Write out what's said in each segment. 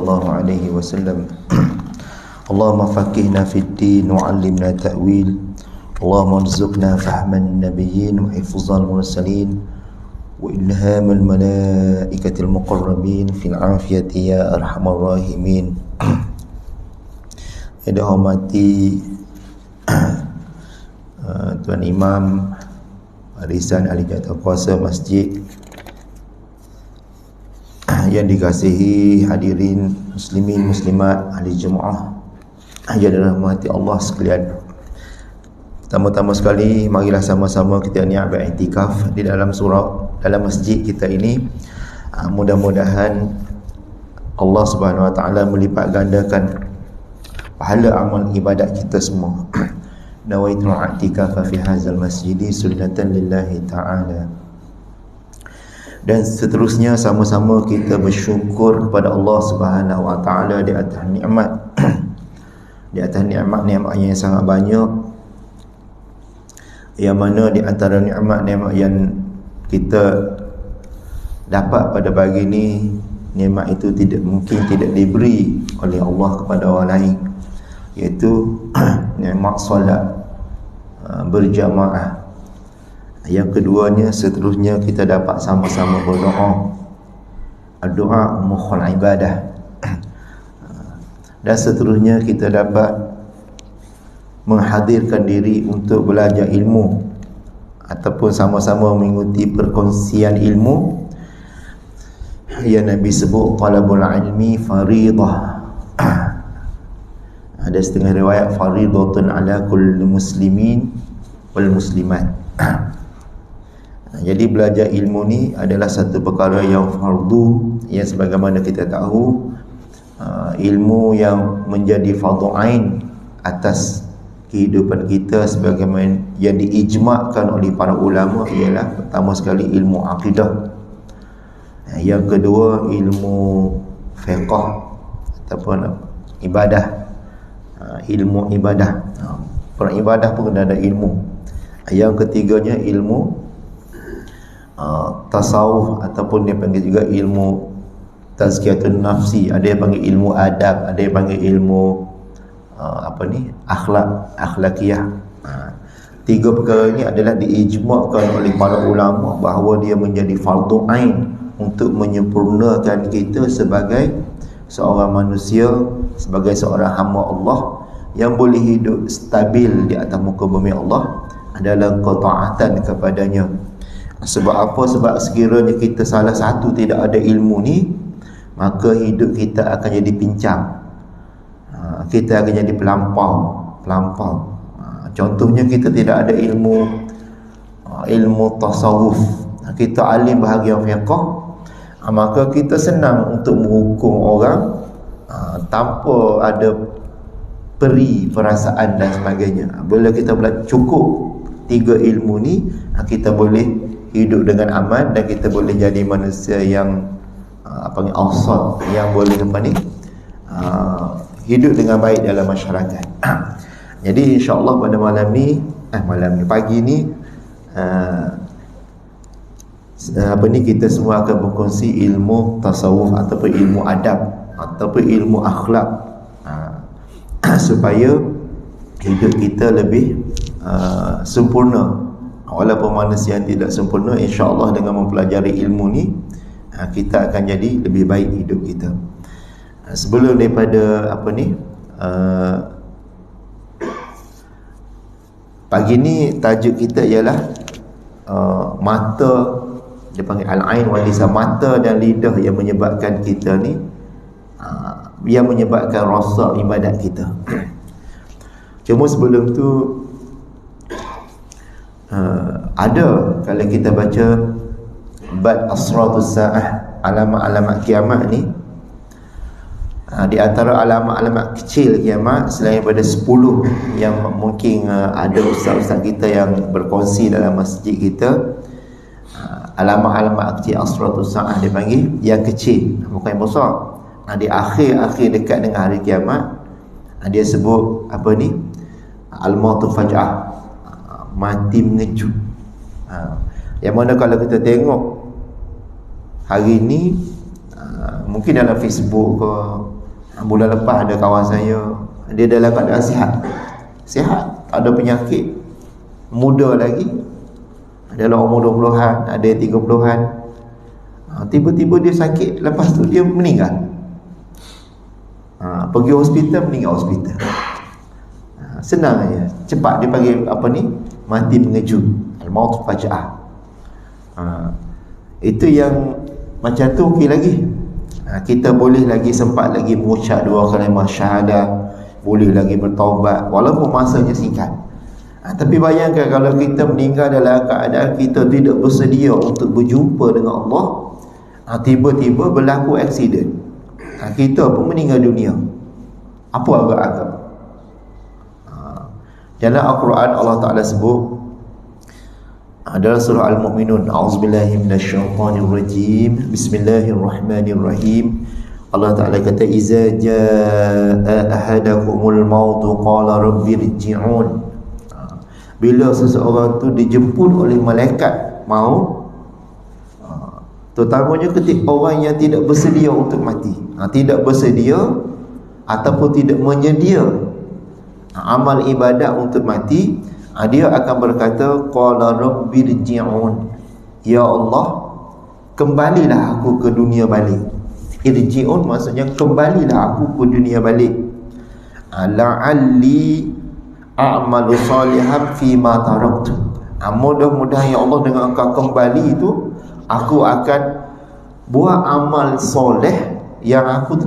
sallallahu alaihi wasallam. Allahumma faqihna fid din wa 'allimna ta'wil. Allahumma arzuqna fahman nabiyyin wa hifzal mursalin wa ilhamal malaikatil muqarrabin fil afiyati ya arhamar rahimin. Yang dihormati Tuan Imam Arisan Ahli Jawatankuasa Masjid, yang dikasihi hadirin muslimin muslimat ahli jemaah yang dirahmati Allah sekalian. Pertama-tama sekali, marilah sama-sama kita niat beriktikaf di dalam masjid kita ini. Mudah-mudahan Allah Subhanahu Wa Taala melipat gandakan pahala amal ibadat kita semua. Nawaitu i'tikafa fi hadzal masjidi sunnatan lillahi ta'ala. Dan seterusnya sama-sama kita bersyukur kepada Allah Subhanahu Wa Taala di atas nikmat di atas nikmat-nikmat yang sangat banyak, yang mana di antara nikmat-nikmat yang kita dapat pada pagi ini, nikmat itu tidak diberi oleh Allah kepada orang lain, iaitu nikmat solat berjamaah. Yang keduanya, seterusnya kita dapat sama-sama berdoa, doa mukhul ibadah. Dan seterusnya kita dapat menghadirkan diri untuk belajar ilmu ataupun sama-sama mengikuti perkongsian ilmu yang Nabi sebut talabul ilmi faridah. Ada setengah riwayat faridatun ala kulli muslimin wal muslimat. Jadi belajar ilmu ni adalah satu perkara yang fardu, yang sebagaimana kita tahu ilmu yang menjadi fardu ain atas kehidupan kita sebagaimana yang diijma'kan oleh para ulama ialah pertama sekali ilmu akidah, yang kedua ilmu fiqh ataupun ibadah, ilmu ibadah, peribadah pun ada ilmu. Yang ketiganya ilmu tasawuf ataupun dia panggil juga ilmu tazkiyatun nafsi, ada yang panggil ilmu adab, ada yang panggil ilmu akhlakiyah. Tiga perkara ini adalah diijma'kan oleh para ulama bahawa dia menjadi fardu ain untuk menyempurnakan kita sebagai seorang manusia, sebagai seorang hamba Allah yang boleh hidup stabil di atas muka bumi Allah adalah ketaatan kepadanya. Sebab apa? Sebab sekiranya kita salah satu tidak ada ilmu ni, maka hidup kita akan jadi pincang, kita akan jadi pelampau. Contohnya kita tidak ada ilmu tasawuf, kita alim bahagian fiqh, maka kita senang untuk menghukum orang tanpa ada perasaan dan sebagainya. Bila kita cukup tiga ilmu ni, kita boleh hidup dengan aman dan kita boleh jadi manusia yang awsat, yang boleh hidup dengan baik dalam masyarakat. Jadi insya-Allah pada pagi ni kita semua akan berkongsi ilmu tasawuf ataupun ilmu adab ataupun ilmu akhlak, supaya hidup kita lebih sempurna. Walaupun manusia yang tidak sempurna, insya-Allah dengan mempelajari ilmu ni kita akan jadi lebih baik hidup kita. Sebelum daripada pagi ni tajuk kita ialah mata, dia panggil al-ain wal lisan, mata dan lidah yang menyebabkan kita ni yang menyebabkan rasa ibadat kita. Cuma sebelum tu ada, kalau kita baca bab asratus saah, alamat-alamat kiamat ni, di antara alamat-alamat kecil kiamat selain daripada 10 yang mungkin ada ustaz-ustaz kita yang berkongsi dalam masjid kita, alamat-alamat kecil asratus saah dia panggil, yang kecil, bukan yang besar. Di akhir-akhir dekat dengan hari kiamat, dia sebut al-mautu faj'ah, mati mengejut. Yang mana kalau kita tengok hari ni Mungkin dalam Facebook ke, bulan lepas ada kawan saya, dia dalam keadaan sihat, tak ada penyakit, muda lagi, dalam umur 20-an, ada 30-an, tiba-tiba dia sakit, lepas tu dia meninggal. Pergi hospital, meninggal hospital. Senang aja, cepat dia panggil apa ni, mati mengejut, al-maut faja'ah. Itu yang macam tu okey lagi. Kita boleh lagi sempat lagi mengucap 2 kalimah syahadah, boleh lagi bertaubat walaupun masanya singkat. Tapi bayangkan kalau kita meninggal dalam keadaan kita tidak bersedia untuk berjumpa dengan Allah, tiba-tiba berlaku aksiden, kita pun meninggal dunia. Apa agak-agak? Dalam Al-Quran Allah Ta'ala sebut dalam surah Al-Mu'minun, a'udzubillahi minasyaitonirrajim, bismillahirrahmanirrahim. Allah Ta'ala kata, iza jaa ahadakumul mautu qala rabbirji'un. Bila seseorang tu dijemput oleh malaikat maut, terutamanya ketika orang yang tidak bersedia untuk mati, tidak bersedia ataupun tidak menyedia amal ibadat untuk mati, dia akan berkata, qala rabbirji'un, ya Allah, kembalilah aku ke dunia balik. Irji'un maksudnya kembalilah aku ke dunia balik, la'alli a'malu salihan fima taraktu. Mudah-mudahan ya Allah, dengan engkau kembali itu aku akan buat amal soleh yang aku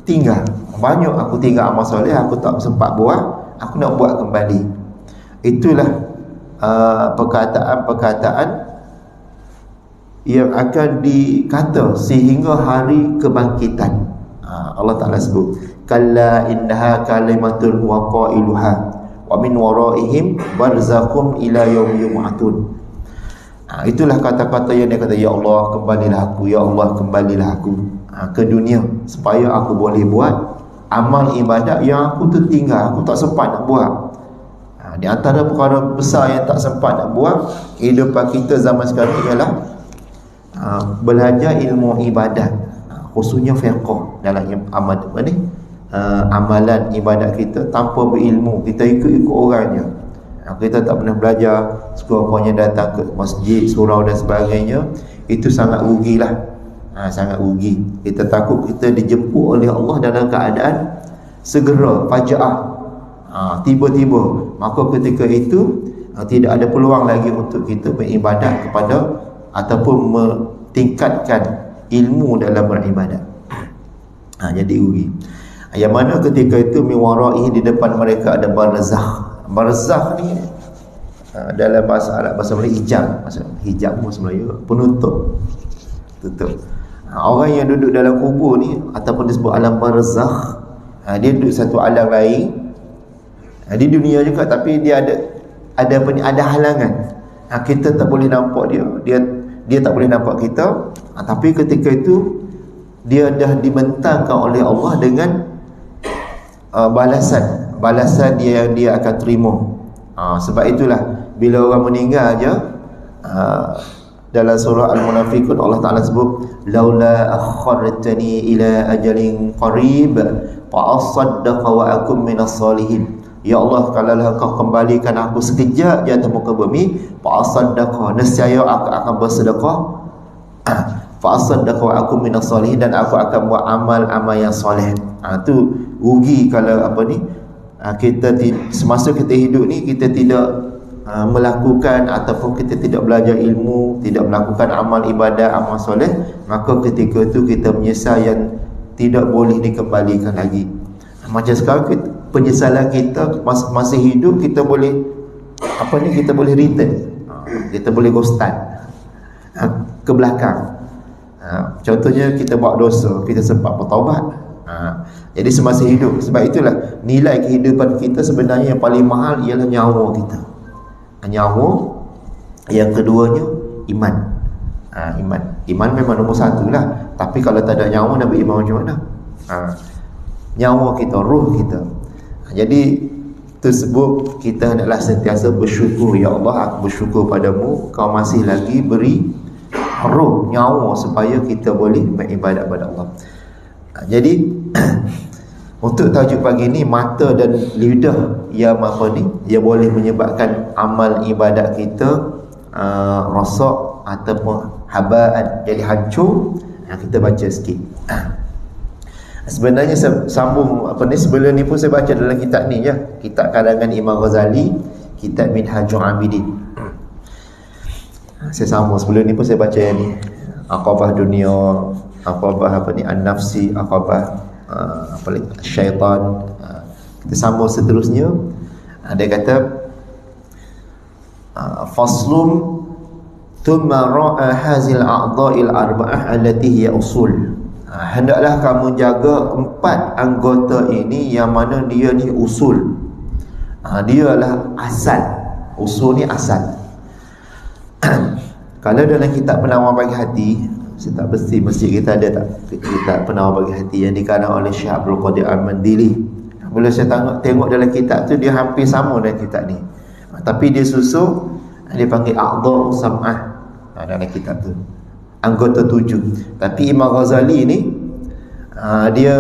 tinggal. Banyak aku tinggal amal soleh, aku tak sempat buat, aku nak buat kembali. Itulah perkataan-perkataan yang akan dikata sehingga hari kebangkitan. Allah Ta'ala sebut, kalla innaha kalimatun wa qailuha wa min waraihim barzakhum ila yaumi yub'atsun. Itulah kata-kata yang dia kata, ya Allah, kembalilah aku, ya Allah, kembalilah aku ke dunia supaya aku boleh buat amal ibadat yang aku tertinggal, aku tak sempat nak buat. Di antara perkara besar yang tak sempat nak buat kehidupan kita zaman sekarang ialah belajar ilmu ibadat, khususnya fiqh dalam amalan ibadat kita. Tanpa berilmu, kita ikut-ikut orangnya, kita tak pernah belajar, sekurang-kurangnya datang ke masjid, surau dan sebagainya. Itu sangat rugilah, sangat rugi. Kita takut kita dijemput oleh Allah dalam keadaan segera, faja'ah, tiba-tiba. Maka ketika itu tidak ada peluang lagi untuk kita beribadat kepada ataupun meningkatkan ilmu dalam beribadat. Jadi rugi. Yang mana ketika itu miwarai, di depan mereka ada barzakh. Barzakh ni dalam bahasa Arab, bahasa Melayu hijab. Hijab bahasa Melayu penutup, tutup. Orang yang duduk dalam kubur ni ataupun disebut alam barzakh, dia duduk satu alam lain di dunia juga, tapi dia ada halangan. Kita tak boleh nampak dia tak boleh nampak kita, tapi ketika itu dia dah dibentangkan oleh Allah dengan balasan dia yang dia akan terima. Sebab itulah bila orang meninggal aja, dalam surah Al-Munafiqun Allah Ta'ala sebut, laula akhartani ila ajalin qarib fa asaddaqa wa akum minas salihin. Ya Allah, kalaulah kau kembalikan aku sekejap di atas muka bumi, fa asaddaqa, nescaya aku akan bersedekah, fa asaddaqa wa akum minas salihin, dan aku akan buat amal-amal yang soleh. Tu rugi kalau kita semasa kita hidup ni kita tidak melakukan ataupun kita tidak belajar ilmu, tidak melakukan amal ibadat, amal soleh, maka ketika itu kita menyesal yang tidak boleh dikembalikan lagi. Macam sekarang penyesalan kita masih hidup, kita boleh kita boleh return, kita boleh go start ke belakang. Contohnya kita buat dosa, kita sempat bertaubat. Jadi semasa hidup. Sebab itulah nilai kehidupan kita sebenarnya yang paling mahal ialah nyawa kita. Nyawa. Yang keduanya iman. Iman memang nombor satu lah. Tapi kalau tak ada nyawa, nak beriman macam mana? Nyawa kita, ruh kita. Jadi tersebut kita hendaklah sentiasa bersyukur. Ya Allah, aku bersyukur padamu, kau masih lagi beri roh, nyawa, supaya kita boleh beribadat pada Allah. Jadi untuk tajuk pagi ni, mata dan lidah yang apa ni, yang boleh menyebabkan amal ibadat kita rosak ataupun habaan, jadi hancur. Kita baca sikit. Sebenarnya sambung apa ni, sebelum ni pun saya baca dalam kitab ni je, kitab karangan Imam Ghazali, kitab Minhajul Abidin. Saya sambung, sebelum ni pun saya baca yang ni, aqabah dunia, aqabah apa ni, an-nafsi, aqabah apa lagi, syaitan. Kita sambung seterusnya. Dia kata faslum thumma ra'a hazil a'dha'il arba'ah allati hiya usul. Hendaklah kamu jaga 4 anggota ini yang mana dia ni usul. Dialah asal. Usul ni asal. Kalau dalam kitab Penawar Bagi Hati, saya tak pasti masjid kita ada tak kitab Penawar Bagi Hati yang dikarang oleh Syekh Abdul Qadir Al-Mandili. Bila saya tengok dalam kitab tu, dia hampir sama dengan kitab ni, tapi dia susun, dia panggil a'dha'u sam'ah dalam kitab tu, anggota 7. Tapi Imam Ghazali ni dia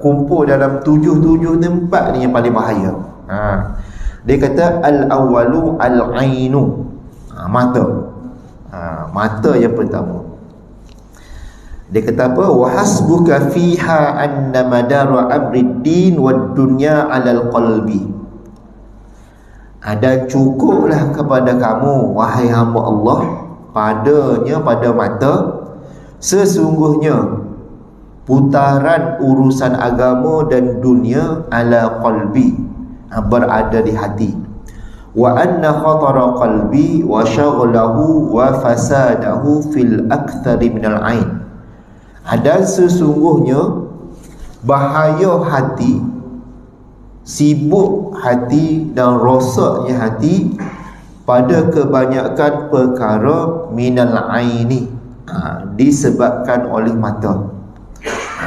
kumpul dalam 7 ni, 4 ni yang paling bahaya. Dia kata al-awwalu al-ainu, mata. Mata yang pertama. Dia kata apa? Wa hasbuka fiha anna madara amriddin wad dunya 'alal qalbi. Ada cukuplah kepada kamu, wahai hamba Allah, padanya, pada mata, sesungguhnya putaran urusan agama dan dunia ala qalbi, berada di hati. Wa anna khatara qalbi wa shaghlahu wa fasadahu fil akthari minal ain. Dan sesungguhnya bahaya hati, sibuk hati dan rosaknya hati pada kebanyakan perkara minal aini, disebabkan oleh mata.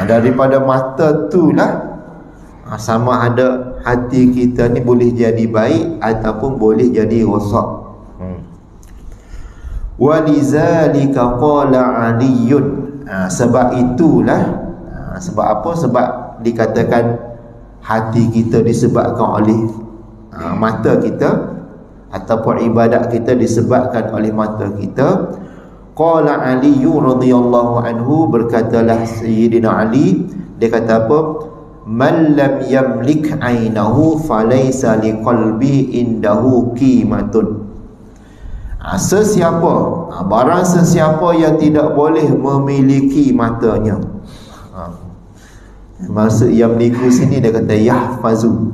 Daripada mata itulah sama ada hati kita ni boleh jadi baik ataupun boleh jadi rosak. Walizalika qala Aliyun. Sebab itulah, sebab apa? Sebab dikatakan hati kita disebabkan oleh mata kita, ataupun ibadat kita disebabkan oleh mata kita. Qala Ali radhiyallahu anhu, berkatalah Sayyidina Ali, dia kata apa? Man lam yamlik ainahu falaysa liqalbi indahu qimatun. Barang sesiapa yang tidak boleh memiliki matanya, maksud yang meliku sini dia kata yahfazu.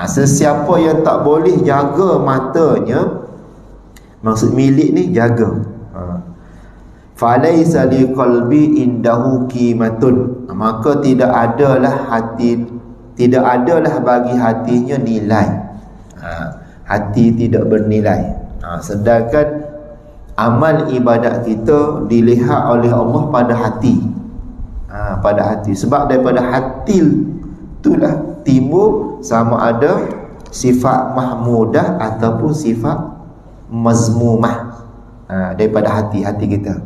Sesiapa yang tak boleh jaga matanya, maksud milik ni jaga, falaisa liqalbi indahu qimatun, maka tidak adalah bagi hatinya nilai. Hati tidak bernilai. Sedangkan amal ibadat kita dilihat oleh Allah pada hati. Pada hati. Sebab daripada hati itulah timbul sama ada sifat mahmudah ataupun sifat mazmumah, daripada hati kita.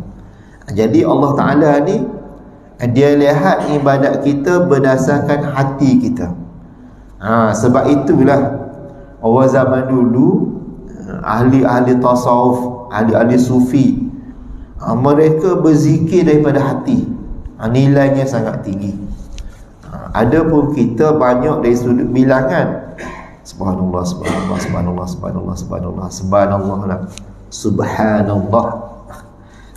Jadi Allah Ta'ala ni, dia lihat ibadat kita berdasarkan hati kita. Sebab itulah orang zaman dulu, ahli-ahli tasawuf, ahli-ahli sufi, mereka berzikir daripada hati. Nilainya sangat tinggi. Adapun kita banyak dari sudut bilangan. Subhanallah, subhanallah, subhanallah, subhanallah, subhanallah, subhanallah, subhanallah.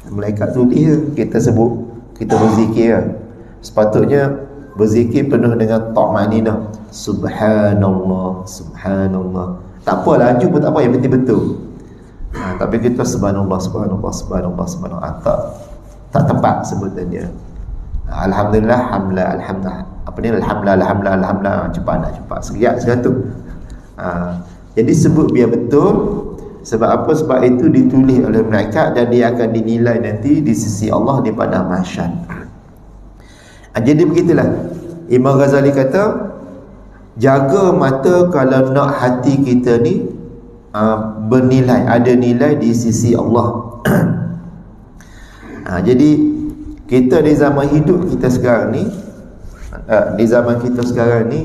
Malaikat tulis, kita sebut, kita berzikir. Sepatutnya berzikir penuh dengan ta'maninah. Subhanallah, subhanallah. Tak apa, laju pun tak apa, yang penting betul. Tapi kita subhanallah, subhanallah, subhanallah, subhanallah, tak tepat sebutan dia. Alhamdulillah, alhamdulillah, alhamdulillah. Apa ni? Alhamdulillah, alhamdulillah, alhamdulillah. Cepat. Sekejap, seratus. Jadi sebut biar betul. Sebab apa? Sebab itu ditulis oleh malaikat dan dia akan dinilai nanti di sisi Allah di padang mahsyar. Jadi begitulah Imam Ghazali kata, jaga mata kalau nak hati kita ni bernilai, ada nilai di sisi Allah. Jadi kita di zaman hidup kita sekarang ni,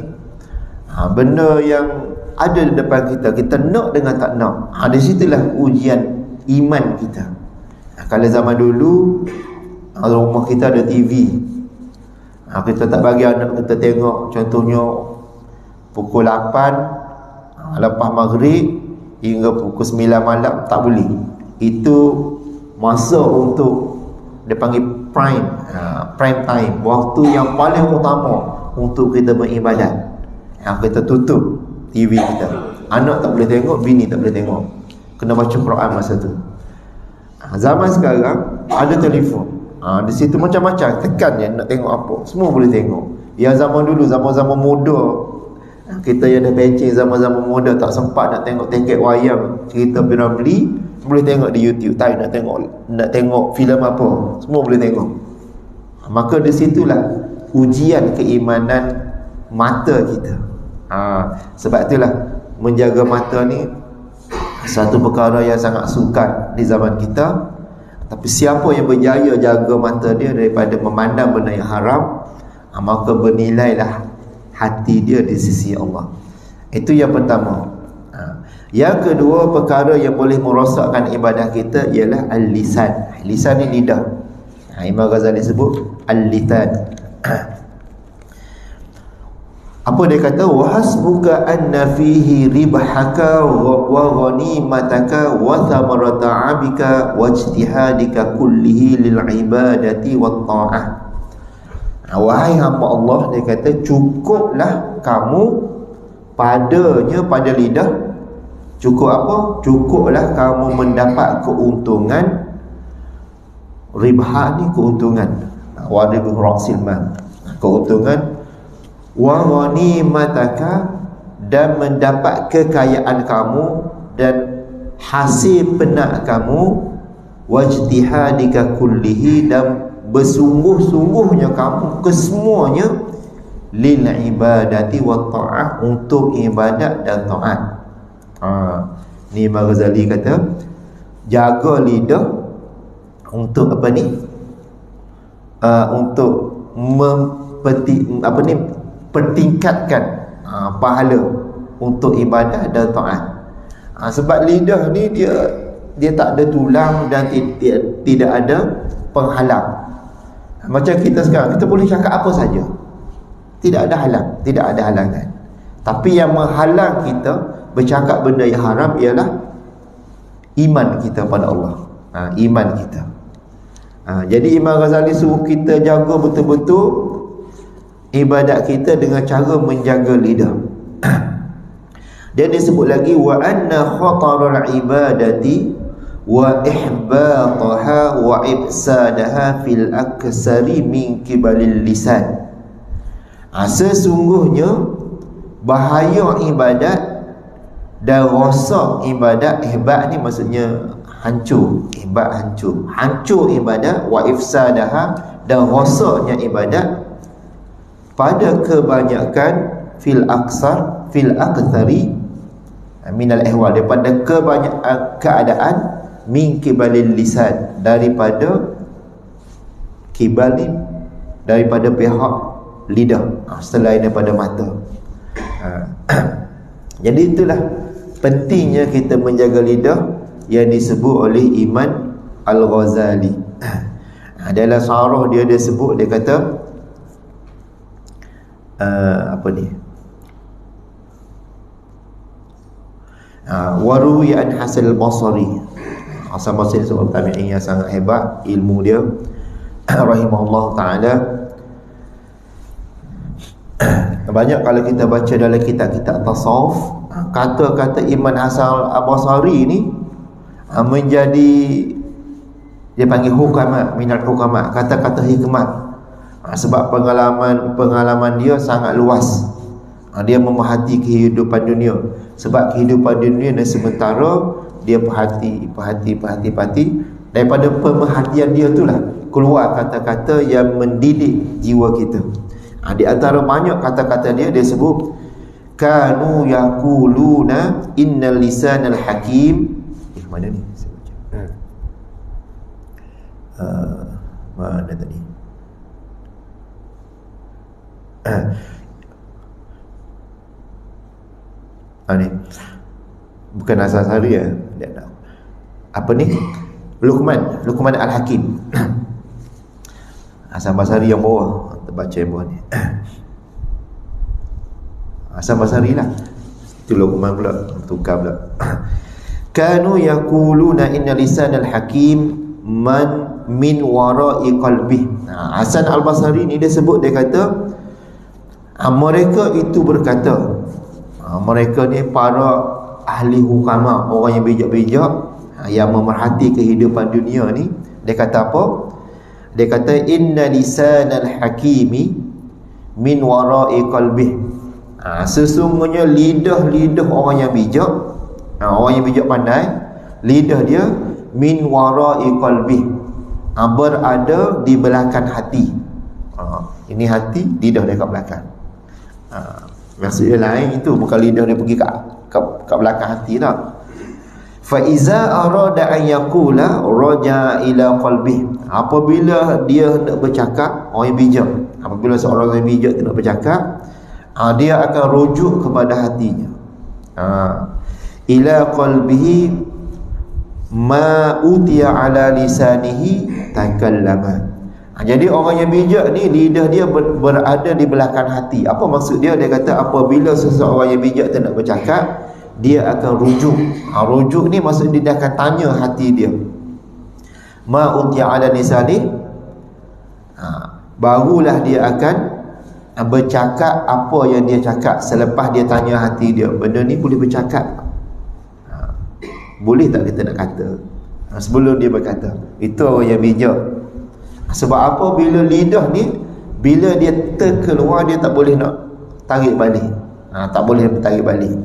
benda yang ada di depan kita, kita nak dengan tak nak, di situlah ujian iman kita. Kalau zaman dulu rumah kita ada TV, kita tak bagi anak kita tengok, contohnya pukul 8 lepas maghrib hingga pukul 9 malam, tak boleh. Itu masa untuk dia panggil prime time, waktu yang paling utama untuk kita beribadat. Kita tutup TV kita, anak tak boleh tengok, bini tak boleh tengok, kena baca Quran masa tu. Zaman sekarang ada telefon, di situ macam-macam, tekan je nak tengok apa, semua boleh tengok. Yang zaman dulu, zaman-zaman muda, kita yang dah pencing zaman-zaman muda, tak sempat nak tengok tengket wayang cerita Piramli, boleh tengok di YouTube. Tak nak tengok filem apa, semua boleh tengok. Maka di situlah ujian keimanan mata kita. Sebab itulah menjaga mata ni satu perkara yang sangat sukar di zaman kita. Tapi siapa yang berjaya jaga mata dia daripada memandang benda yang haram, maka bernilailah hati dia di sisi Allah. Itu yang pertama. Yang kedua, perkara yang boleh merosakkan ibadah kita ialah al-lisan. Lisan ni lidah. Imam Ghazali sebut al-lisan. Apa dia kata? Wa hasbuka anna fihi ribhaka wa ghanimataka wa thamarata 'abika wa ijtihadika kullihi lil ibadati wat ta'ah. Wahai hamba Allah, dia kata, cukuplah kamu padanya, pada lidah. Cukup apa? Cukuplah kamu mendapat keuntungan. Ribha ni keuntungan, wa ribhu ra'sil mal, keuntungan. Wa ghanimataka, dan mendapat kekayaan kamu dan hasil penak kamu. Wajtihadika kullihi, dan bersungguh-sungguhnya kamu kesemuanya lil ibadati wa ta'ah, untuk ibadat dan taat. Ni Imam Ghazali kata, jaga lidah untuk apa ni? Untuk pertingkatkan pahala untuk ibadah dan taat. Sebab lidah ni dia tak ada tulang dan tidak ada penghalang. Macam kita sekarang, kita boleh cakap apa saja, tidak ada halang, tidak ada halangan. Tapi yang menghalang kita bercakap benda yang haram ialah iman kita pada Allah. Iman kita. Jadi Imam Ghazali suruh kita jaga betul-betul ibadat kita dengan cara menjaga lidah. Dan disebut lagi, wa anna khatarul ibadati wa ihbataha wa ifsadaha fil aksari min kibalil lisan. Sesungguhnya bahaya ibadat dan rosak ibadat. Ihbat ni maksudnya hancur, ihbat hancur, hancur ibadat, wa ifsadaha, dan rosaknya ibadat, pada kebanyakan fil aktsari minal ihwal, daripada kebanyakan keadaan, min kibalil lisan, daripada kibalin, daripada pihak lidah, selain daripada mata. Jadi itulah pentingnya kita menjaga lidah yang disebut oleh Imam Al-Ghazali. Dalam syarah dia sebut, dia kata apa ni, waruwi an Hasan al-Basri. Hasan al-Basri seorang tabi'in yang sangat hebat ilmu dia, rahimahullah ta'ala. Banyak kalau kita baca dalam kitab-kitab tasawuf, kata-kata Imam Hasan al-Basri ni menjadi, dia panggil hukamat, minat hukamat, kata-kata hikmat. Sebab pengalaman dia sangat luas. Dia memerhati kehidupan dunia. Sebab kehidupan dunia dan sementara, dia perhati. Daripada pemerhatian dia itulah keluar kata-kata yang mendidik jiwa kita. Di antara banyak kata-kata dia sebut, kanu yaquluna innal lisanal hakim. Mana ni? Saya baca. Mana tadi? Ni bukan Asasari ya. Apa ni? Luqman Al-Hakim. Hasan Basri yang bawah, terbaca yang bawah ni. Hasan Basri lah. Itu Luqman pula, tukar pula. Kanu yaquluna inna lisanal hakim man min wara'i qalbi. Hasan Al-Basri ni dia sebut, dia kata mereka itu berkata, mereka ni para ahli hukama, orang yang bijak-bijak, yang memerhati kehidupan dunia ni, dia kata apa? Dia kata inna lisanal hakimi min wara'i qalbi. Sesungguhnya lidah orang yang bijak, orang yang bijak pandai, lidah dia min wara'i qalbi, berada di belakang hati. Ini hati, lidah dia kat belakang. Maksudnya lain itu, bukan lidah dia pergi kat belakang hati lah. Fa iza arada an yaqula raja ila qalbi. Apabila dia nak bercakap, orang yang bijak, apabila seorang yang bijak tu nak bercakap, dia akan rujuk kepada hatinya. Ila qalbihi ma utiya ala lisanihi takallama. Jadi orang yang bijak ni, lidah dia berada di belakang hati. Apa maksud dia? Dia kata apabila seseorang yang bijak tu nak bercakap, dia akan rujuk. Rujuk ni maksud dia akan tanya hati dia. Ma utiya ala lisani, barulah dia akan bercakap apa yang dia cakap selepas dia tanya hati dia. Benda ni boleh bercakap, boleh tak kita nak kata sebelum dia berkata. Itu orang yang bijak. Sebab apa? Bila lidah ni, bila dia terkeluar, dia tak boleh nak tarik balik. Tak boleh tarik balik.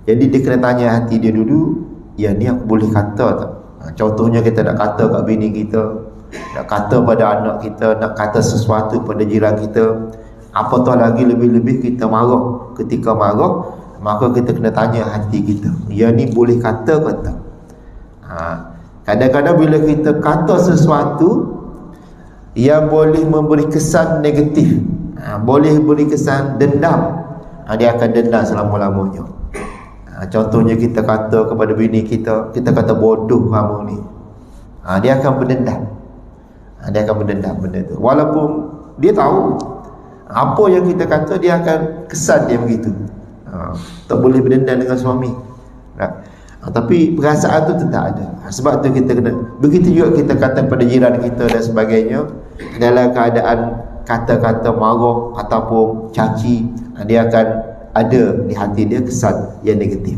Jadi dia kena tanya hati dia dulu, yang ni aku boleh kata tak? Contohnya kita nak kata kat bini kita, nak kata pada anak kita, nak kata sesuatu pada jiran kita, apatah lagi lebih-lebih kita marah. Ketika marah, maka kita kena tanya hati kita, yang ni boleh kata ke tak? Kadang-kadang bila kita kata sesuatu yang boleh memberi kesan negatif, boleh beri kesan dendam, dia akan dendam selama-lamanya. Contohnya kita kata kepada bini kita, kita kata bodoh kamu ni, dia akan berdendam. Dia akan berdendam benda tu, walaupun dia tahu apa yang kita kata, dia akan kesan dia begitu. Tak boleh berdendam dengan suami, tapi perasaan tu tetap ada. Sebab tu kita kena, begitu juga kita kata pada jiran kita dan sebagainya, dalam keadaan kata-kata marah ataupun caci, dia akan ada di hati dia kesan yang negatif.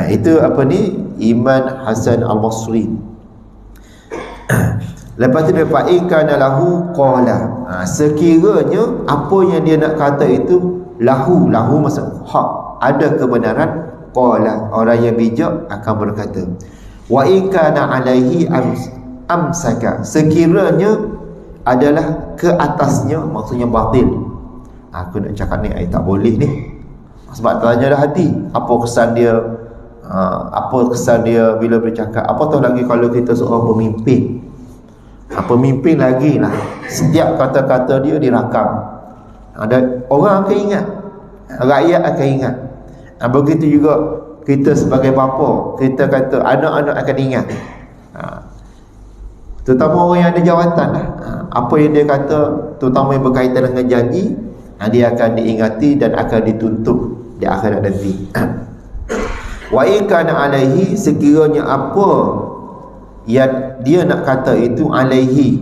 Itu apa ni? Iman Hasan Al-Basri. Lepas tu dia fa'ikana lahu qala. Sekiranya apa yang dia nak kata itu lahu maksud hak, ada kebenaran, qala, orang yang bijak akan berkata. Wa ikana alaihi amsaka. Sekiranya adalah ke atasnya, maksudnya batil. Aku nak cakap ni, tak boleh ni. Sebab tanya dah hati, apa kesan dia, apa kesan dia bila bercakap. Apatah lagi kalau kita seorang pemimpin. Pemimpin lagi lah, setiap kata-kata dia dirakam. Ada orang akan ingat, rakyat akan ingat. Begitu juga kita sebagai bapa, kita kata anak-anak akan ingat. Terutama orang yang ada jawatan lah. Apa yang dia kata, terutama yang berkaitan dengan janji, dia akan diingati dan akan dituntut di akhirat nanti. Wa ikana alaihi, sekiranya apa yang dia nak kata itu alaihi,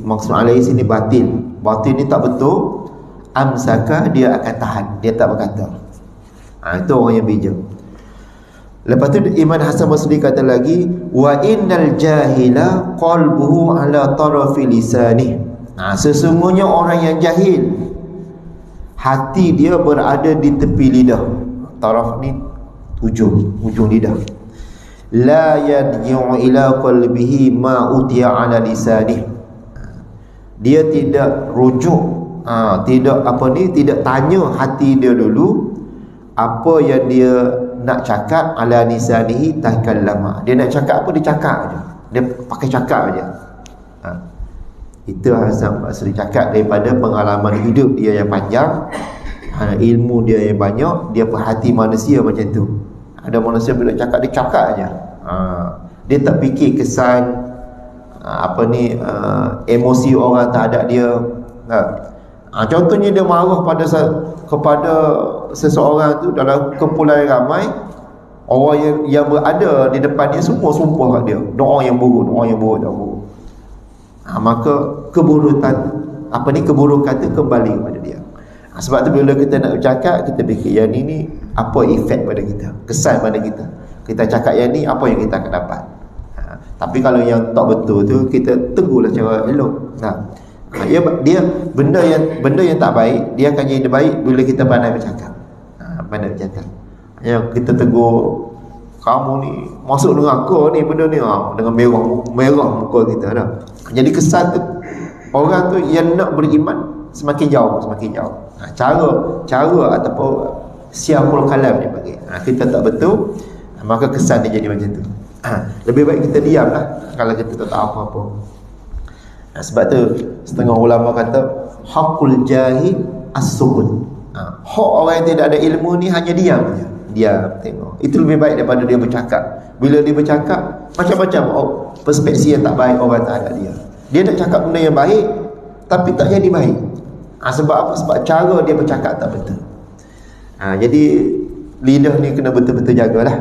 maksud alaihi sini batil. Batil ni tak betul, amsaka, dia akan tahan, dia tak berkata. Itu orang yang bijak. Lepas tu Imam Hasan Basri kata lagi, wa innal jahila qalbuhu ala tarafi lisanih. Sesungguhnya orang yang jahil, hati dia berada di tepi lidah. Taraf ni ujung lidah. La yad'u ila qalbihi ma utiya ala lisanih. Dia tidak rujuk, tidak tanya hati dia dulu apa yang dia nak cakap, ala lisanihi takallama. Dia nak cakap apa, dia cakap aja. Dia pakai cakap aja. Itu Hasan Basri cakap daripada pengalaman hidup dia yang panjang, ilmu dia yang banyak, dia perhati manusia macam tu. Ada manusia bila cakap, dia cakap aja. Dia tak fikir kesan emosi orang terhadap dia. Contohnya dia marah kepada seseorang tu dalam kumpulan ramai, orang yang berada di depan dia semua sumpah kat dia, doa yang buruk. Maka keburukan tu kembali kepada dia. Sebab tu bila kita nak bercakap, kita fikir yang ni apa efek pada kita, kesan pada kita. Kita cakap yang ni, apa yang kita akan dapat. Tapi kalau yang tak betul tu, kita tegurlah cara elok. Dia benda yang tak baik, dia akan jadi baik bila kita pandai bercakap. Yang kita tegur, kamu ni masuk neraka ni, benda ni dengan merah muka kita dah. Jadi kesan tu, orang tu yang nak beriman semakin jauh. Cara ataupun siapul kalam dia panggil. Kita tak betul, maka kesan dia jadi macam tu. Lebih baik kita diam lah kalau kita tak tahu apa-apa. Sebab tu setengah ulama kata hakul jahil as-sukun. Hak orang yang tidak ada ilmu ni hanya diam je. Diam tengok. Itu lebih baik daripada dia bercakap. Bila dia bercakap, macam-macam perspektif yang tak baik orang tak ada dia. Dia nak cakap benda yang baik tapi tak jadi baik. Sebab apa? Sebab cara dia bercakap tak betul. Jadi lidah ni kena betul-betul jagalah.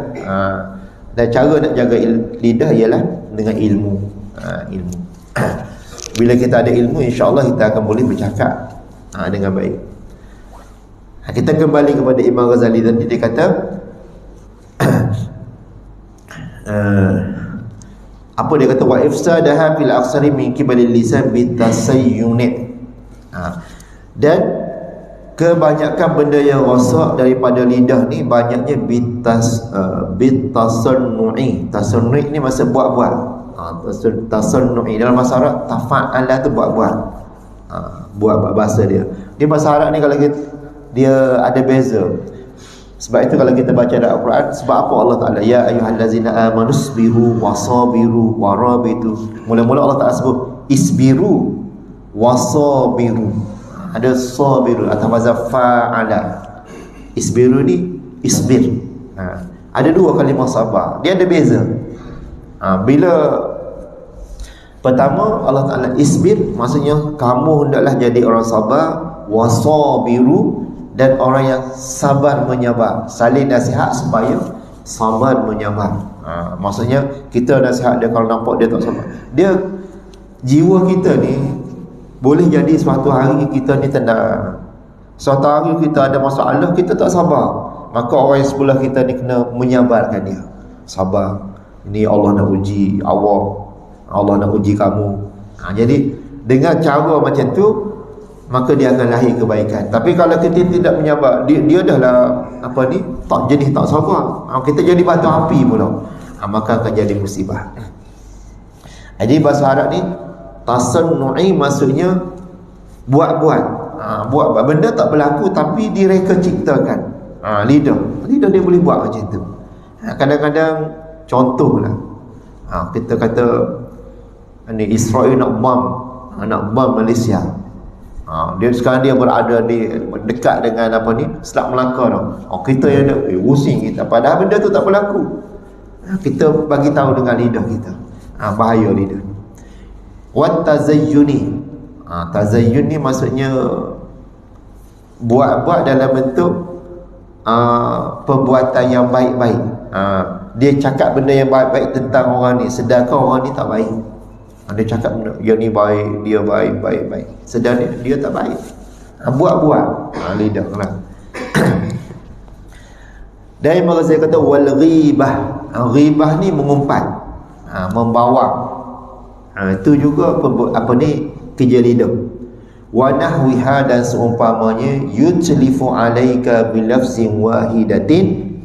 Dan cara nak jaga lidah ialah dengan ilmu. Ilmu. Bila kita ada ilmu, insya-Allah kita akan boleh bercakap dengan baik. Kita kembali kepada Imam Ghazali tadi, dia kata apa dia kata, wa ifsadaha fil aksari min qibalil lisan bitasayyun. Dan kebanyakan benda yang rosak daripada lidah ni banyaknya bitasannu'i. Tasannu' ni maksud buat-buat. Tasannu'i dalam bahasa Arab, tafa'ala tu buat-buat. Buat bahasa dia. Di bahasa Arab ni kalau dia ada beza. Sebab itu kalau kita baca dalam Al-Quran, sebab apa Allah Ta'ala ya ayyuhallazina amanu isbiru wasabiru warabitu. Mula-mula Allah Ta'ala sebut isbiru wasabiru. Ada sabiru atau wazan fa'ala. Isbiru ni isbir. Ada dua kalimah sabar. Dia ada beza. Bila pertama Allah Ta'ala isbir, maksudnya kamu hendaklah jadi orang sabar. Wasabiru, dan orang yang sabar menyabar. Salin nasihat supaya sabar menyabar. Maksudnya kita nasihat dia, kalau nampak dia tak sabar, dia jiwa kita ni boleh jadi suatu hari kita ni tenang, suatu hari kita ada masalah, kita tak sabar, maka orang yang sebelah kita ni kena menyabarkan dia. Sabar, ini Allah nak uji awak, Allah nak uji kamu. Jadi dengan cara macam tu, maka dia akan lahir kebaikan. Tapi kalau kita tidak menyabar, dia dah lah tak sabar, kita jadi batu api pula, maka akan jadi musibah. Jadi bahasa Arab ni tasannu'i maksudnya buat-buat. Buat benda tak berlaku tapi direka ciptakan. Lidah dia boleh buat macam tu. Kadang-kadang contohlah, kita kata ni Israel nak bom Malaysia. Dia sekarang dia berada di dekat dengan Selat Melaka tau. Kita yang nak pusing kita, padahal benda tu tak berlaku. Kita bagi tahu dengan lidah kita. Bahaya lidah. Wat tazayyuni. Tazayyun ni maksudnya buat dalam bentuk perbuatan yang baik-baik. Dia cakap benda yang baik-baik tentang orang ni, sedangkan orang ni tak baik. Dia cakap yang ni baik, dia baik. Sedang dia tak baik. Buat lidah lah. Dan Imam Ghazali kata wal ghibah. Ghibah ni mengumpat, membawa. Itu juga kerja lidah. Wa nahwiha, dan seumpamanya yutlifu alaika bilafzin wahidatin,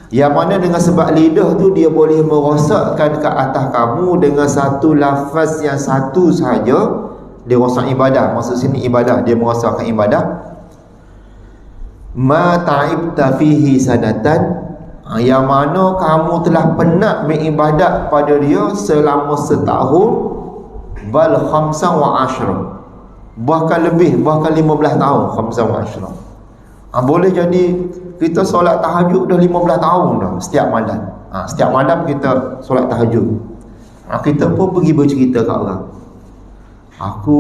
yang mana dengan sebab lidah tu dia boleh merosakkan ke atas kamu dengan satu lafaz yang satu sahaja. Dia rosak ibadah. Maksud sini ibadah, dia merosakkan ibadah. Ma ta'ibta fihi sanatan, yang mana kamu telah penat beribadat pada dia selama setahun. bal khamsa wa ashra, bahkan lebih, bahkan 15 tahun. Khamsa wa ashra, boleh jadi kita solat tahajud dah 15 tahun dah setiap malam. Setiap malam kita solat tahajud. Kita pun pergi bercerita kat orang, aku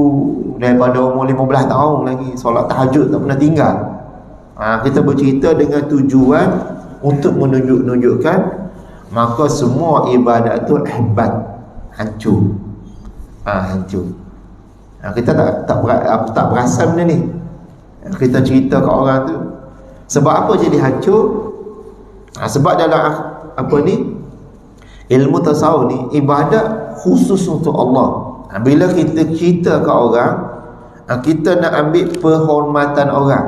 daripada umur 15 tahun lagi solat tahajud tak pernah tinggal. Kita bercerita dengan tujuan untuk menunjukkan maka semua ibadat tu hebat, hancur. Hancur. Kita tak perasan benda ni. Kita cerita kat orang tu. Sebab apa jadi hancur? Sebab dalam ilmu tasawuf ni, ibadat khusus untuk Allah. Bila kita cerita kat orang, kita nak ambil penghormatan orang,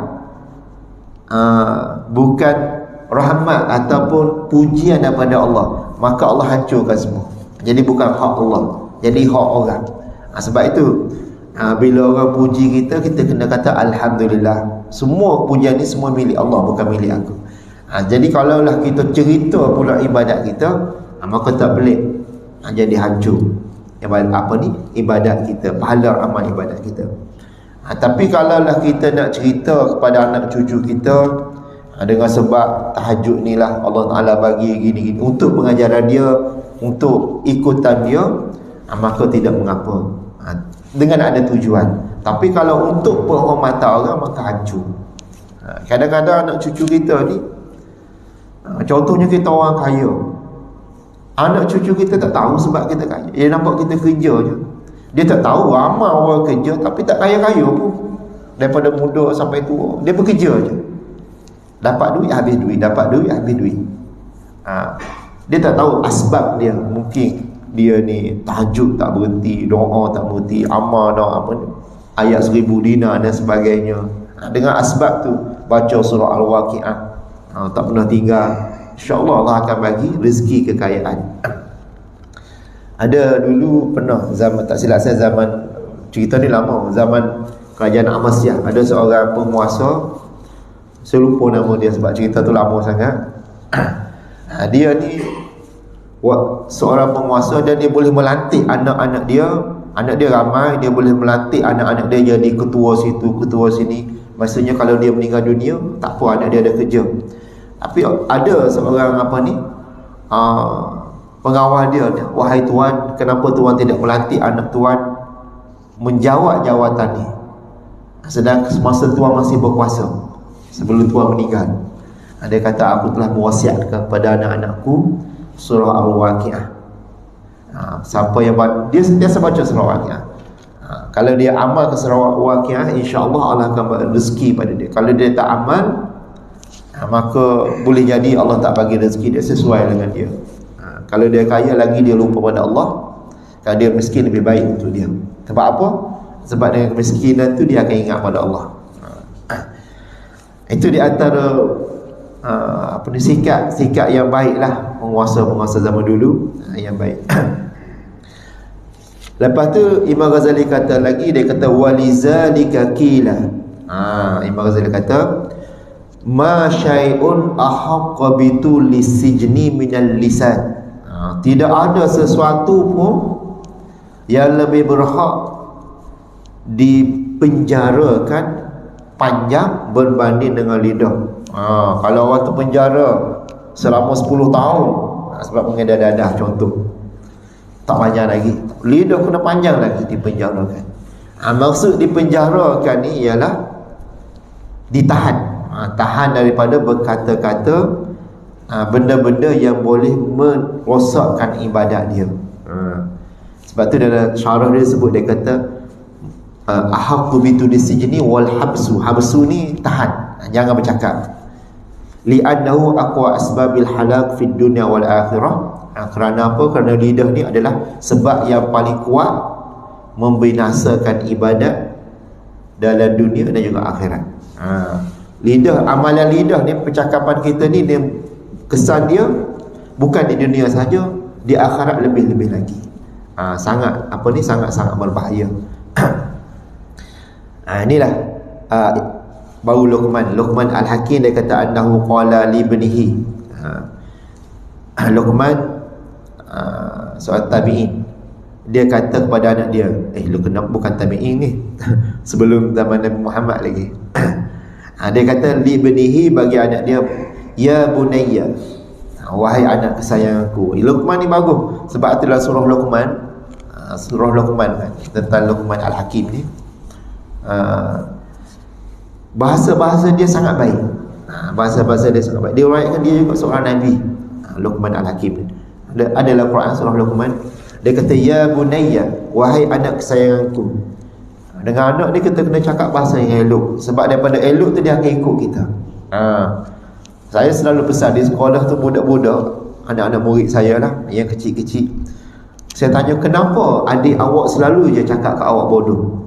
bukan rahmat ataupun pujian daripada Allah, maka Allah hancurkan semua. Jadi bukan hak Allah, jadi hak orang. Sebab itu bila orang puji kita, kita kena kata alhamdulillah. Semua pujian ni semua milik Allah, bukan milik aku. Jadi kalaulah kita cerita pula ibadat kita, maka tak pelik jadi hancur ibadat kita, pahala amal ibadat kita. Tapi kalaulah kita nak cerita kepada anak cucu kita dengan sebab tahajud ni lah Allah Ta'ala bagi gini-gini untuk pengajaran dia, untuk ikutan dia, maka tidak mengapa, dengan ada tujuan. Tapi kalau untuk penghormatan orang, maka hancur. Kadang-kadang anak cucu kita ni, contohnya kita orang kaya, anak cucu kita tak tahu sebab kita kaya. Dia nampak kita kerja je, dia tak tahu ramai orang kerja tapi tak kaya-kaya pun. Daripada muda sampai tua, dia bekerja je, dapat duit habis duit, dapat duit habis duit. Dia tak tahu asbab dia. Mungkin dia ni tahajud tak berhenti, doa tak berhenti, amal ayat 1000 dinar dan sebagainya. Dengan asbab tu baca surah Al-Waqi'ah, tak pernah tinggal. InsyaAllah Allah akan bagi rezeki kekayaan. Ada dulu pernah, zaman tak silap saya, zaman cerita ni lama, zaman kerajaan Amasiyah, ada seorang penguasa, saya lupa nama dia sebab cerita tu lama sangat. Dia ni seorang penguasa dan dia boleh melantik anak-anak dia. Anak dia ramai, dia boleh melantik anak-anak dia jadi ketua situ, ketua sini. Maksudnya kalau dia meninggal dunia, tak apa, anak dia ada kerja. Tapi ada seorang pengawal dia, wahai tuan, kenapa tuan tidak melantik anak tuan menjawat jawatan ni, sedang semasa tuan masih berkuasa, sebelum tuan meninggal. Dia kata, aku telah mewasiatkan kepada anak-anakku surah Al-Waqi'ah. Siapa yang dia sentiasa baca surah Al-Waqi'ah, kalau dia amal ke surah Al-Waqi'ah, insya-Allah Allah akan bagi rezeki pada dia. Kalau dia tak amal, maka boleh jadi Allah tak bagi rezeki dia sesuai dengan dia. Kalau dia kaya lagi, dia lupa pada Allah. Kalau dia miskin, lebih baik untuk dia. Sebab apa? Sebab dengan kemiskinan tu dia akan ingat pada Allah. Itu di antara sikap yang baiklah penguasa-penguasa zaman dulu, yang baik. Lepas tu Imam Ghazali kata lagi, dia kata walizalika qila. Imam Ghazali kata ma syai'un ahaqqa bitul sijni minal lisan. Tidak ada sesuatu pun yang lebih berhak dipenjarakan panjang berbanding dengan lidah. Kalau orang tu penjara selama 10 tahun sebab mengedar dadah contoh, tak panjang lagi. Lidah kena panjang lagi dipenjarakan. Maksud dipenjarakan ni ialah ditahan, tahan daripada berkata-kata benda-benda yang boleh merosakkan ibadat dia. Sebab tu dalam syarah dia sebut, dia kata ahaqqu bitudisijni wal habsu. Habsu ni tahan, jangan bercakap. Li'annahu aqwa asbabil halak fid dunya wal akhirah. Kerana apa? Kerana lidah ni adalah sebab yang paling kuat membinasakan ibadat dalam dunia dan juga akhirat. Lidah, amalan lidah ni, percakapan kita ni, dia kesan dia bukan di dunia saja, di akhirat lebih-lebih lagi. Sangat-sangat berbahaya. Inilah baru Luqman Al-Hakim, dia kata annahu qala li ibnihi. Luqman seorang tabi'in, dia kata kepada anak dia, lu kenapa bukan tabi'in ni sebelum zaman Nabi Muhammad lagi. Dia kata li benihi, bagi anak dia, ya bunayya, wahai anak kesayanganku. Luqman ni bagus sebab itulah surah Luqman, kan, tentang Luqman Al-Hakim ni, bahasa-bahasa dia sangat baik. Bahasa-bahasa dia sangat baik. Dia riwayatkan dia juga seorang Nabi, Luqman Al-Hakim. Adalah Quran surah Luqman. Dia kata ya bunayya, wahai anak kesayanganku. Dengan anak dia kita kena cakap bahasa yang elok, sebab daripada elok tu dia akan ikut kita. Saya selalu pesan di sekolah tu, budak-budak, anak-anak murid saya lah yang kecil-kecil, saya tanya, kenapa adik awak selalu je cakap ke awak bodoh?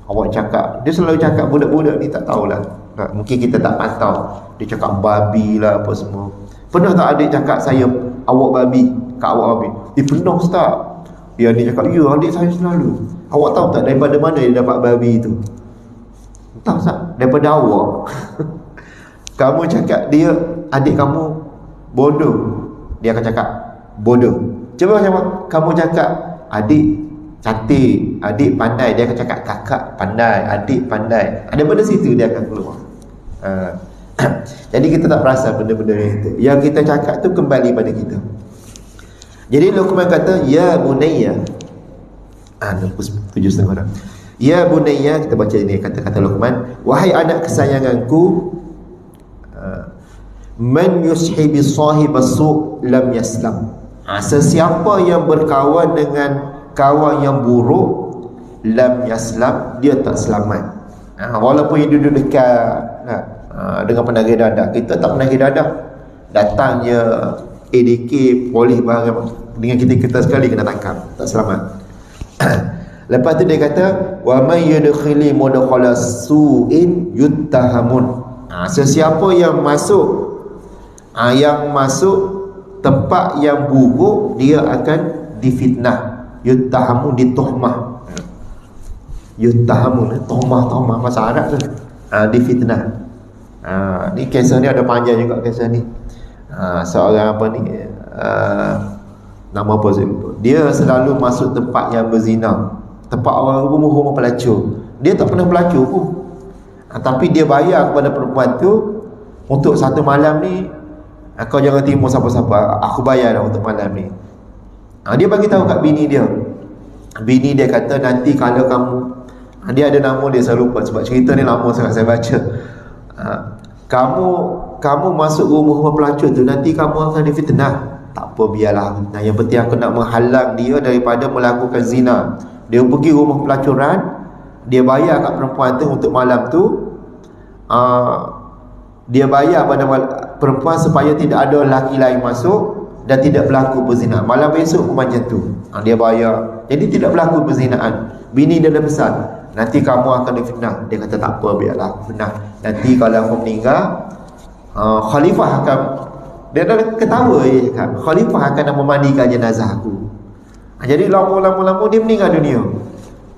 Awak cakap, dia selalu cakap, budak-budak ni tak tahulah, mungkin kita tak pantau, dia cakap babi lah apa semua. Pernah tak adik cakap saya, awak babi, kat awak babi? Pernah Ustaz. Dia cakap, ya adik saya selalu. Awak tahu tak daripada mana dia dapat babi tu? Tahu tak? Daripada awak. Kamu cakap dia, adik kamu bodoh, dia akan cakap bodoh. Cuba kamu cakap adik cantik, adik pandai, dia akan cakap kakak pandai, adik pandai. Daripada situ dia akan keluar. Jadi kita tak perasan benda-benda itu. Yang kita cakap tu kembali pada kita. Jadi Luqman kata ya bunayya, 7.5 dah. Ya bunayya, kita baca ini kata-kata Luqman, wahai anak kesayanganku, man yushibi sahibas su' lam yaslam. Sesiapa yang berkawan dengan kawan yang buruk, lam yaslam, dia tak selamat. Walaupun dia duduk dekat dengan penagih dadah, kita tak penagih dadah, datangnya ADK, polis barang dengan kita sekali kena tangkap, tak selamat. Lepas tu dia kata wa may yadkhili mudkhala su'in yuttahamun. Sesiapa yang masuk tempat yang buruk, dia akan difitnah. Yuttahamun, dituhmah. Yuttahamun, tuhmah bahasa Arab tu. Difitnah. Ni kisah ni ada panjang juga kisah ni. Seorang apa ni, nama apa saya lupa. Dia selalu masuk tempat yang berzina, tempat orang rumah pelacur. Dia tak pernah pelacur pun, tapi dia bayar kepada perempuan tu untuk satu malam ni, kau jangan timbul siapa-siapa, aku bayar dah untuk malam ni. Dia bagi tahu kat bini dia. Bini dia kata, nanti kalau kamu, dia ada nama dia, saya lupa sebab cerita ni lama sangat saya baca. Kamu masuk rumah pelacur tu, nanti kamu akan difitnah. Tak apa, biarlah. Nah, yang penting aku nak menghalang dia daripada melakukan zina. Dia pergi rumah pelacuran, dia bayar kat perempuan tu untuk malam tu, dia bayar pada perempuan supaya tidak ada lelaki lain masuk dan tidak berlaku perzinahan. Malam esok pun macam tu, dia bayar, jadi tidak berlaku perzinaan. Bini dia dah pesan, nanti kamu akan difitnah. Dia kata tak apa, biarlah aku fitnah. Nanti kalau aku meninggal, khalifah akan, dia dah ketawa, dia cakap, khalifah akan memandikan jenazah aku. Jadi lama-lama dia meninggal dunia.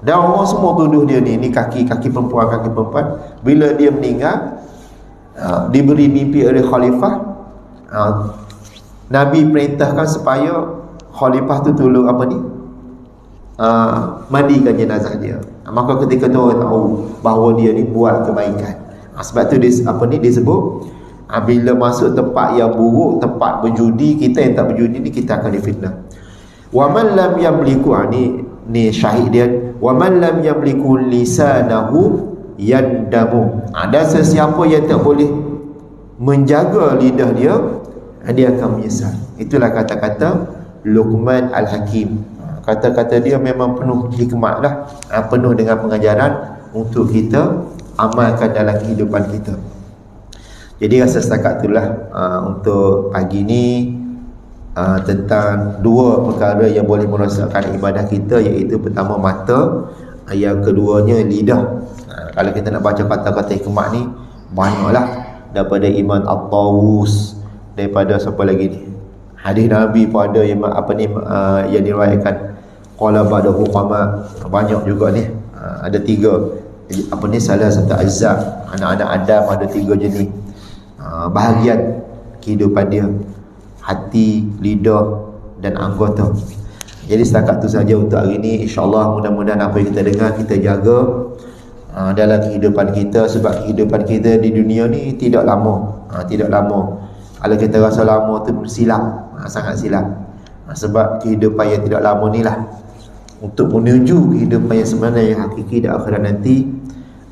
Dan orang semua tuduh dia ni kaki perempuan. Bila dia meninggal, diberi mimpi oleh khalifah, Nabi perintahkan supaya khalifah tu tolong mandikan jenazah dia. Maka ketika tu orang tahu bahawa dia ni buat kebaikan. Sebab tu disebut, bila masuk tempat yang buruk, tempat berjudi, kita yang tak berjudi ni, kita akan difitnah. Wa man lam yamliku, ni syahid dia, wa man lam yamliku lisanahu yandamu. Dan sesiapa yang tak boleh menjaga lidah dia, dia akan menyesal. Itulah kata-kata Luqman Al-Hakim. Kata-kata dia memang penuh hikmat lah, penuh dengan pengajaran untuk kita amalkan dalam kehidupan kita. Jadi rasa setakat itulah untuk pagi ni, tentang dua perkara yang boleh merosakkan ibadah kita, iaitu pertama mata, yang keduanya lidah. Kalau kita nak baca kata-kata hikmat ni, banyaklah, daripada Imam At-Tawus, daripada siapa lagi ni, hadis Nabi pada yang diriwayatkan qala ba'dahu qama, banyak juga ni. Ada tiga, salah satu azab, anak-anak Adam ada tiga jenis bahagian kehidupan dia: hati, lidah dan anggota. Jadi setakat tu saja untuk hari ini. InsyaAllah mudah-mudahan apa yang kita dengar kita jaga dalam kehidupan kita, sebab kehidupan kita di dunia ni tidak lama. Tidak lama. Kalau kita rasa lama tu silap, sangat silap. Sebab kehidupan yang tidak lama ni lah untuk menuju kehidupan yang sebenarnya, yang hakiki di akhirat nanti.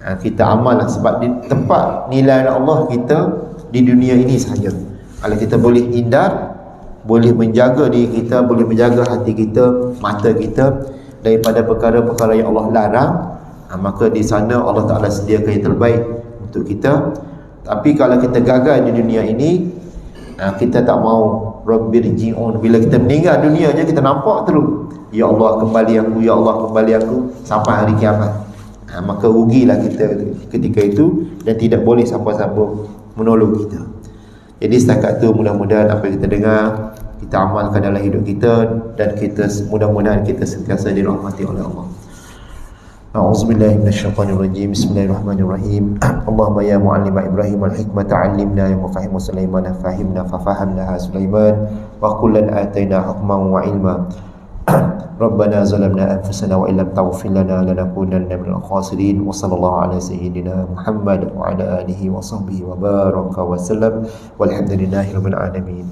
Kita amal lah, sebab di tempat nilai Allah kita di dunia ini sahaja. Kalau kita boleh hindar, boleh menjaga diri kita, boleh menjaga hati kita, mata kita daripada perkara-perkara yang Allah larang, maka di sana Allah Ta'ala sediakan yang terbaik untuk kita. Tapi kalau kita gagal di dunia ini, kita tak mau Rabbirji'un, bila kita meninggal dunia je kita nampak terus, ya Allah kembali aku, ya Allah kembali aku, sampai hari kiamat. Maka rugilah kita ketika itu, dan tidak boleh siapa-siapa menolong kita. Jadi setakat tu mudah-mudahan apa yang kita dengar kita amalkan dalam hidup kita, dan kita mudah-mudahan kita sentiasa dirahmati oleh Allah. A'udzubillahi minasyaitonirrajim. Bismillahirrahmanirrahim. Allahumma ya mu'allima Ibrahim al-hikmata 'allimna, ya mufahimu Sulaiman fahimna fafahamnaha Sulaiman, wa kullan atayna hukman wa ilma. Rabbana zalamna anfusana wa illam taghfir lana lanakunanna minal khasirin. Wa sallallahu ala sayyidina Muhammad wa ala alihi wa sahbihi wa baraka wa sallam, walhamdulillahi rabbil alamin.